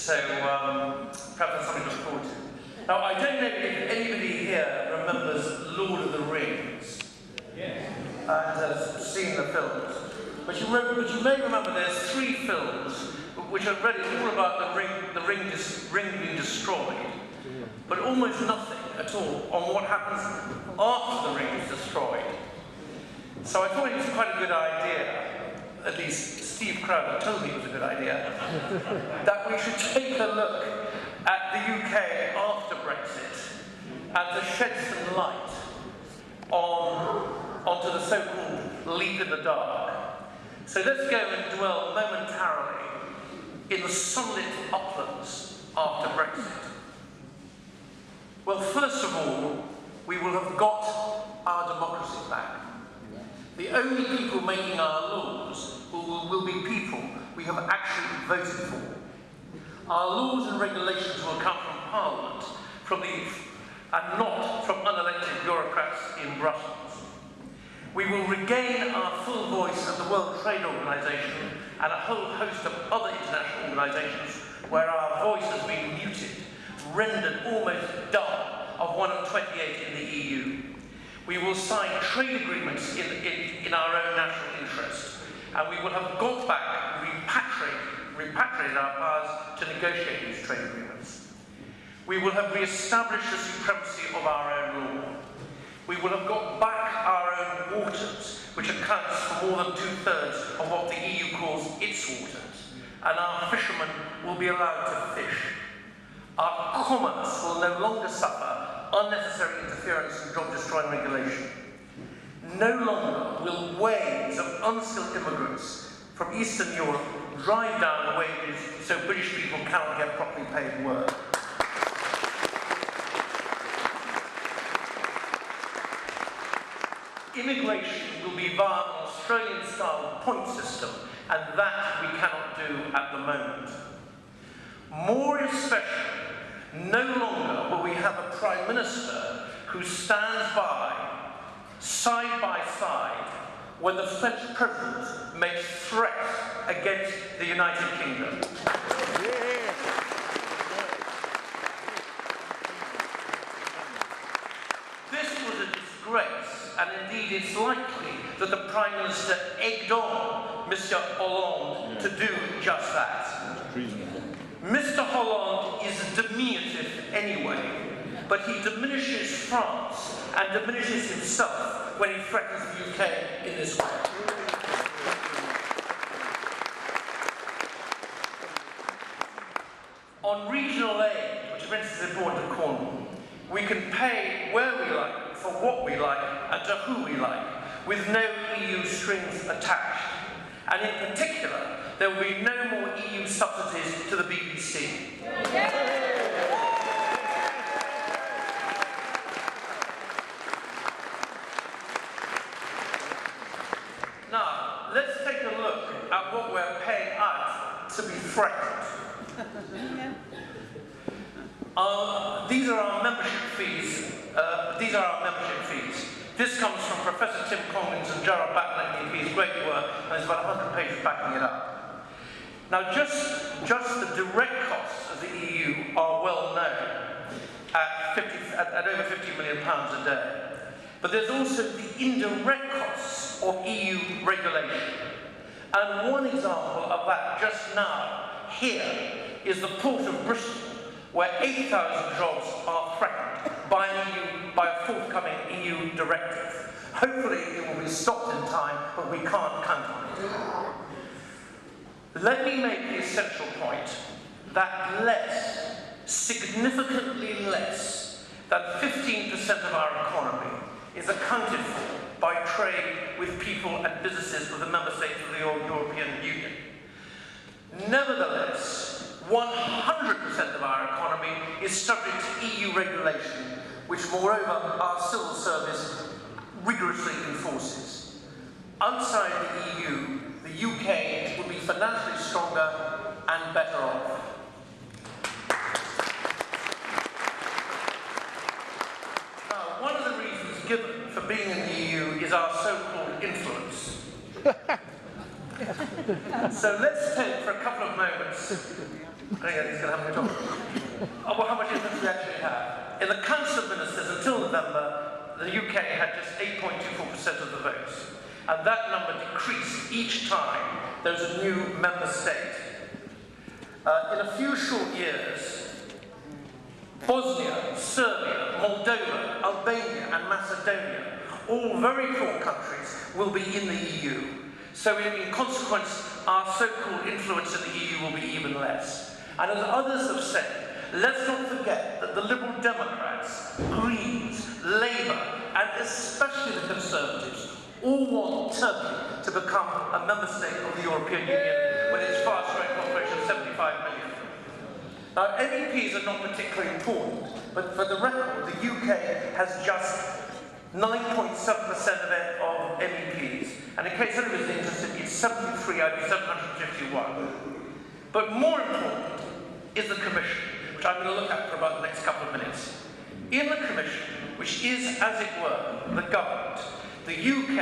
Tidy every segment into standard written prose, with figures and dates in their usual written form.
So perhaps that's something to look forward to. Now, I don't know if anybody here remembers Lord of the Rings and has seen the films. But you may remember there's 3 films which are really all about the ring being destroyed, but almost nothing at all on what happens after the ring is destroyed. So I thought it was quite a good idea, at least Steve Crowder told me it was a good idea, that we should take a look at the UK after Brexit and to shed some light onto the so-called leap in the dark. So let's go and dwell momentarily in the sunlit uplands after Brexit. Well, first of all, we will have got our democracy back. The only people making our laws will be people we have actually voted for. Our laws and regulations will come from Parliament, and not from unelected bureaucrats in Brussels. We will regain our full voice at the World Trade Organization and a whole host of other international organizations where our voice has been muted, rendered almost dull, of 1 of 28 in the EU. We will sign trade agreements in our own national interest, and we will have got back, repatriated our powers to negotiate these trade agreements. We will have re-established the supremacy of our own law. We will have got back our own waters, which accounts for more than 2/3 of what the EU calls its waters, and our fishermen will be allowed to fish. Our commerce will no longer suffer unnecessary interference and job-destroying regulation. No longer will waves of unskilled immigrants from Eastern Europe drive down the wages so British people cannot get properly paid work. Immigration will be via an Australian-style point system, and that we cannot do at the moment. More especially, no longer will we have a Prime Minister who stands by, side by side, when the French President makes threats against the United Kingdom. This was a disgrace, and indeed it's likely that the Prime Minister egged on Mr. Hollande to do just that. Mr. Hollande is diminutive anyway, but he diminishes France and diminishes himself when he threatens the UK in this way. On regional aid, which for instance is important to Cornwall, we can pay where we like, for what we like, and to who we like, with no EU strings attached. And in particular, there will be no more EU subsidies to the BBC. Now, let's take a look at what we're paying out to be threatened. These are our membership fees. This comes from Professor Tim Collins and Gerard Batley in his great work, and there's about 100 pages backing it up. Now, just the direct costs of the EU are well known at over £50 million a day. But there's also the indirect costs of EU regulation. And one example of that just now here is the Port of Bristol, where 8,000 jobs are threatened by a forthcoming EU directive. Hopefully it will be stopped in time, but we can't count on it. Let me make the essential point that less, significantly less, than 15% of our economy is accounted for by trade with people and businesses of the member states of the European Union. Nevertheless, 100% of our economy is subject to EU regulation, which moreover our civil service rigorously enforces. Outside the EU, the UK will be financially stronger and better off. Now, one of the reasons given for being in the EU is our so-called influence. So let's take for a couple of moments I think he's going to have a talk. Well, how much influence we actually have. In the Council of Ministers, until November, the UK had just 8.24% of the votes. And that number decreased each time there was a new member state. In a few short years, Bosnia, Serbia, Moldova, Albania and Macedonia, all very poor countries, will be in the EU. So in consequence, our so-called influence in the EU will be even less. And as others have said, let's not forget that the Liberal Democrats, Greens, Labour, and especially the Conservatives all want Turkey to become a member state of the European Union with its fast-growing population of 75 million. Now, MEPs are not particularly important, but for the record, the UK has just 9.7% of MEPs, and in case anybody's interested, it's 73 out of 751. But more important is the Commission, which I'm going to look at for about the next couple of minutes. In the Commission, which is, as it were, the government, the UK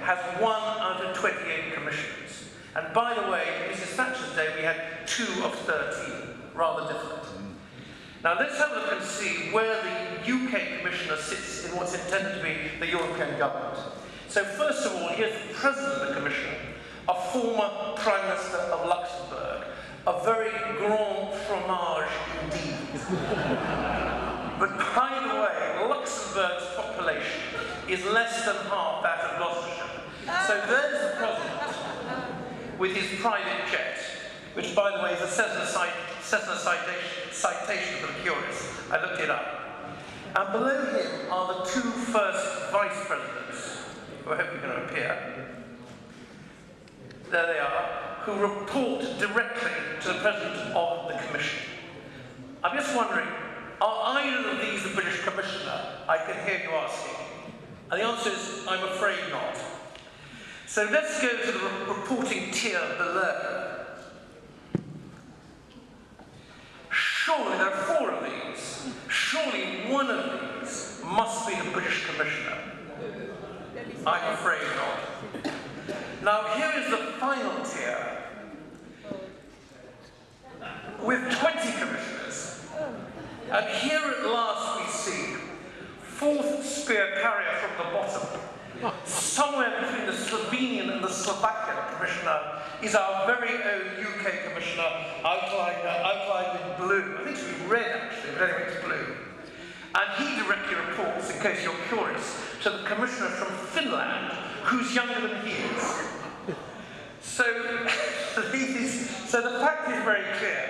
has 1 out of 28 commissioners. And by the way, Mrs. Thatcher's day, we had 2 of 13. Rather different. Now let's have a look and see where the UK Commissioner sits in what's intended to be the European government. So first of all, here's the President of the Commission, a former Prime Minister of Luxembourg, a very grand fromage indeed. But by the way, Luxembourg's population is less than half that of Gloucestershire. So there's the President with his private jet, which, by the way, is a Cessna citation for the curious. I looked it up. And below him are the 2 first vice presidents, who I hope are going to appear. There they are, who report directly to the President of the Commission. I'm just wondering, are either of these the British Commissioner? I can hear you asking. And the answer is, I'm afraid not. So let's go to the reporting tier below. Surely there are 4 of these. Surely one of these must be the British Commissioner. I'm afraid not. Now here is the final tier, with 20 commissioners. And here at last we see 4th spear carrier from the bottom. Somewhere between the Slovenian and the Slovakian Commissioner is our very own UK Commissioner, outlined in blue. I think it's red actually, but anyway it's blue. And he directly reports, in case you're curious, to the Commissioner from Finland, who's younger than he is. So the fact is very clear.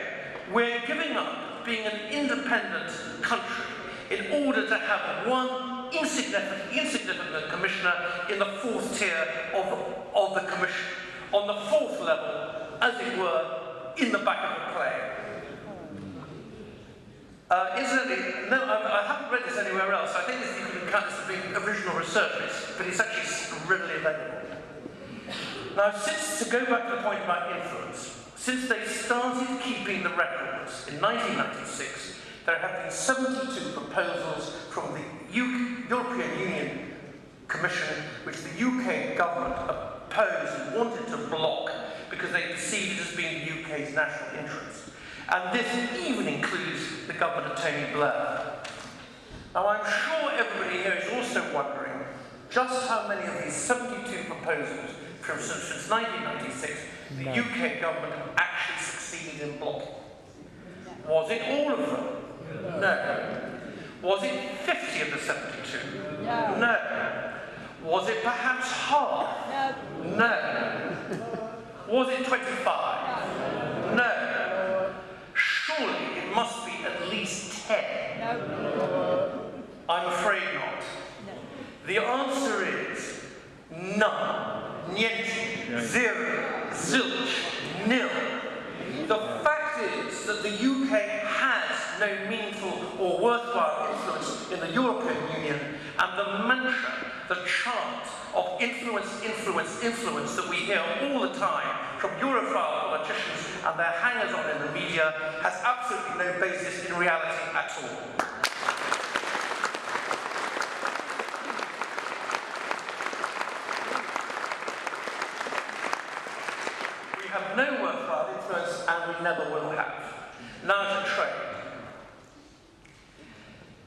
We're giving up being an independent country in order to have one insignificant commissioner in the 4th tier of the commission, on the 4th level, as it were, in the back of the plane. Incidentally, no, I haven't read this anywhere else. I think you can count this as being original research, but it's actually readily available. Now, to go back to the point about influence, since they started keeping the records in 1996, there have been 72 proposals from the European Union Commission, which the UK government opposed and wanted to block because they perceived it as being the UK's national interest. And this even includes the government of Tony Blair. Now I'm sure everybody here is also wondering just how many of these 72 proposals since 1996 the UK government actually succeeded in blocking. Was it all of them? No. Was it 50 of the 72? No. Was it perhaps half? No. Was it 25? No. Surely it must be at least 10. I'm afraid not. The answer is none. Niente. Zero. Zilch. Nil. The fact is that the UK has no meaningful or worthwhile influence in the European Union, and the mantra, the chant of influence, influence, influence that we hear all the time from Europhile politicians and their hangers-on in the media has absolutely no basis in reality at all. We have no worthwhile influence, and we never will have. Now to trade.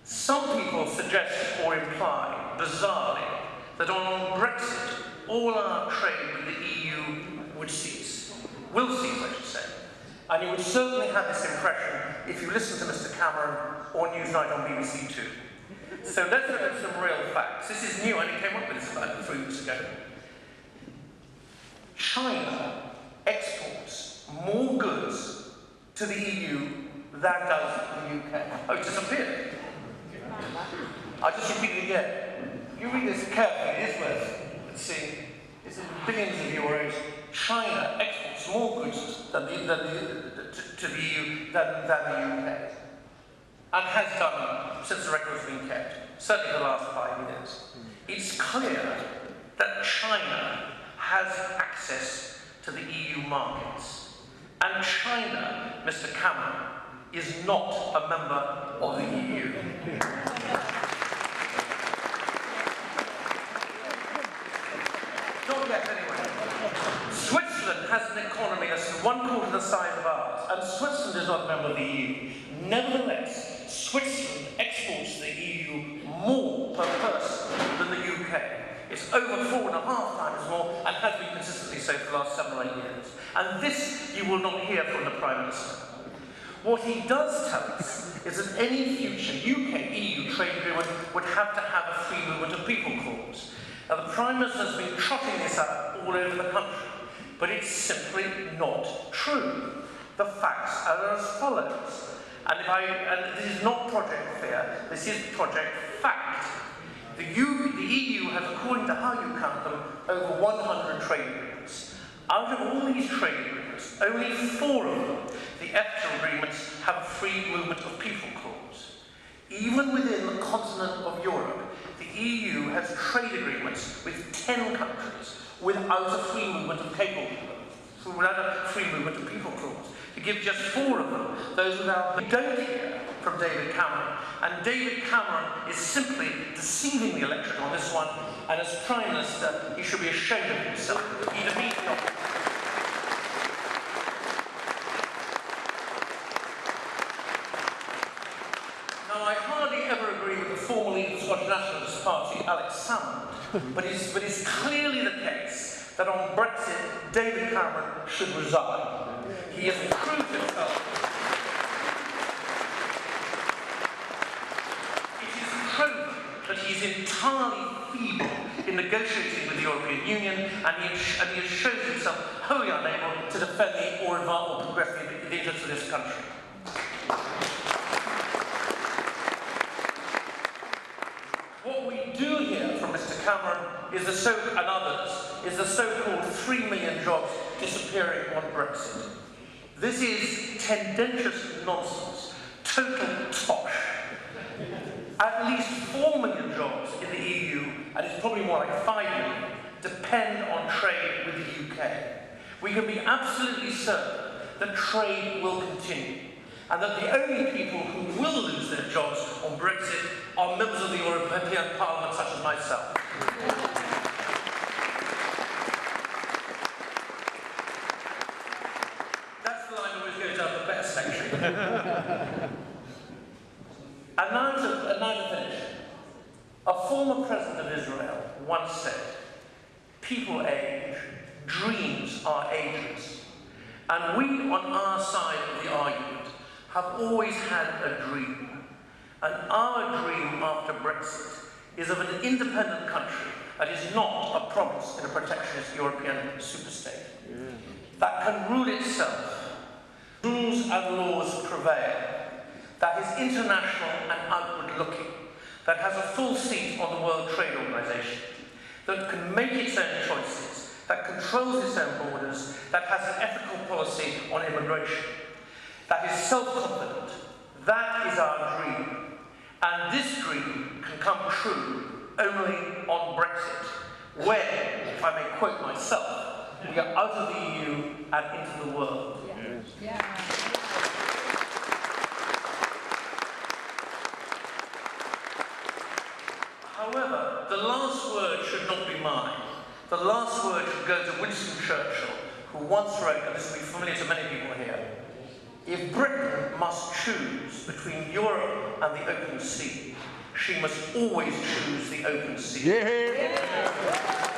Some people suggest or imply, bizarrely, that on Brexit, all our trade with the EU would cease. Will cease, I should say. And you would certainly have this impression if you listen to Mr. Cameron or Newsnight on BBC Two. So let's look at some real facts. This is new, I only came up with this about 3 weeks ago. China exports more goods to the EU than does the UK. Oh, it disappeared. I'll just repeat it again. You read this carefully, it is worth, let's see, it's in billions of euros. China exports more goods to the EU than the UK. And has done since the record has been kept, certainly the last 5 years. It's clear that China has access to the EU markets. And China, Mr. Cameron, is not a member of the EU. Not yet, anyway. Switzerland has an economy that's 1/4 the size of ours, and Switzerland is not a member of the EU. Nevertheless, Switzerland exports to the EU more per person than the UK. It's over 4.5 times more, and has been consistently so for the last 7 or 8 years. And this you will not hear from the Prime Minister. What he does tell us is that any future UK-EU trade agreement would have to have a free movement of people clause. Now, the Prime Minister has been trotting this out all over the country, but it's simply not true. The facts are as follows. And this is not Project Fear, this is Project Fact. The EU has, according to how you count them, over 100 trade agreements. Out of all these trade agreements, only 4 of them, the EFTA agreements, have a free movement of people clause. Even within the continent of Europe, the EU has trade agreements with 10 countries without a free movement of people clause. To give just 4 of them, those without, we don't hear from David Cameron. And David Cameron is simply deceiving the electorate on this one, and as Prime Minister, he should be ashamed of himself. He demeans the office. Now, I hardly ever agree with the former leader of the Scottish Nationalist Party, Alex Salmond, but it's clearly the case that on Brexit, David Cameron should resign. He has proved himself. It is proven that he is entirely feeble in negotiating with the European Union, and he has shown himself wholly unable to defend or advance or progress the interests of this country. What we do hear from Mr. Cameron is and others is the so-called 3 million jobs disappearing on Brexit. This is tendentious nonsense, total tosh. At least 4 million jobs in the EU, and it's probably more like 5 million, depend on trade with the UK. We can be absolutely certain that trade will continue, and that the only people who will lose their jobs on Brexit are members of the European Parliament, such as myself. And now to finish. A former president of Israel once said, "People age, dreams are ageless." And we, on our side of the argument, have always had a dream. And our dream after Brexit is of an independent country that is not a promise in a protectionist European superstate, that can rule itself. Rules and laws prevail, that is international and outward-looking, that has a full seat on the World Trade Organization, that can make its own choices, that controls its own borders, that has an ethical policy on immigration, that is self-confident. That is our dream. And this dream can come true only on Brexit, where, if I may quote myself, we are out of the EU and into the world. Yeah. However, the last word should not be mine. The last word should go to Winston Churchill, who once wrote, and this will be familiar to many people here, If Britain must choose between Europe and the open sea, she must always choose the open sea. Yeah.